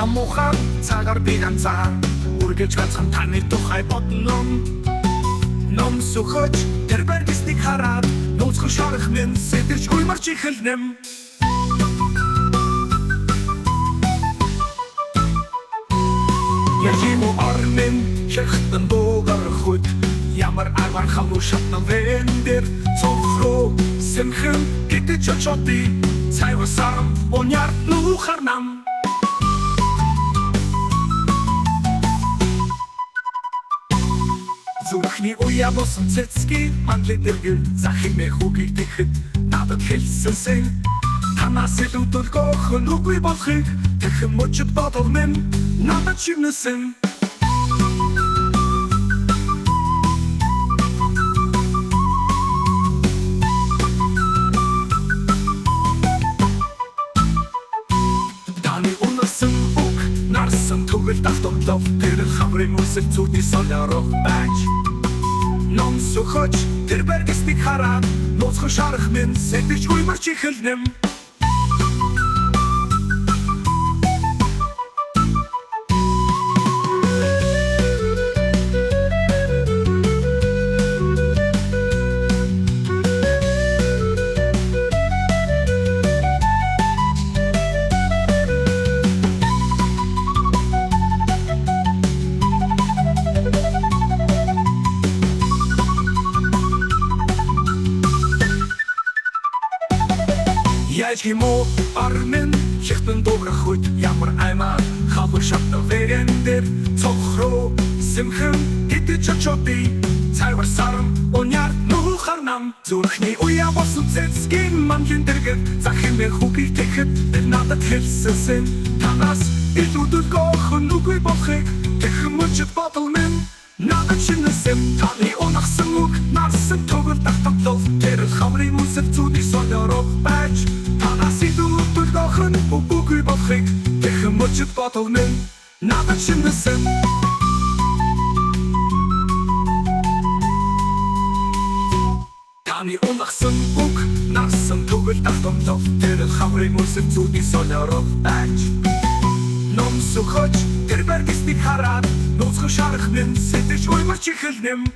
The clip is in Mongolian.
муухай цагаар би ганцаар үргэлж ганцхан таны тухай бодлоо ном сухож тэр барьдыг хараад нууцгүй шарах минь сэтэрч уймарч ихэлнэм Яжимо армен шахтан богар худ ямар армар хаму шатнан вендер цофро сэмхэн гэдэг чочоти цайвасам оняр нухарнам Зүрхний уя босон цэцги манлидэргэл захимэ хүүгийг тэхэд надад хэлсэнсэн танаас илүү дөргөх нүгүй болохыг тэхэн мөчөд бодол минь надад чимнэсэн Дани унасан уг нарсан түгэл давтомлов тэр хамрын үсэл зүдний солярох байж Ном сухож тэр барьдыг хараад нууцгүй шарах минь сэтэрч уймарч ихэлнэм Яжимо армен шихтэн дограх худ ямар аймаа хамар шатна верендер цохро сэмхэн гэдэг чочоти цайвар сарам оняр нухарнам зүрхний уя босон цэцгийн манлин дэргэр захимэ хүүгийг тэхэд тэр надад хэлсэнсэн танаас илүү дөргөх нүгүй болохыг тэхэн мөчөд бодол минь надад чимнэсэн таны унахсан үг нарсан түгэл давтамлов тэр хамрын үсэл зүдний солярох байж танаас илүү дөргөх нүгүй болохыг тэхэн мөчөд бодол минь надад чимнэсэн Таны унахсан үг нарсан түгэл давтамлов тэр хамрын үсэл зүдний солярох байж Ном сухож тэр барьдыг хараад нууцгүй шарах минь сэтэрч уймарч ихэлнэм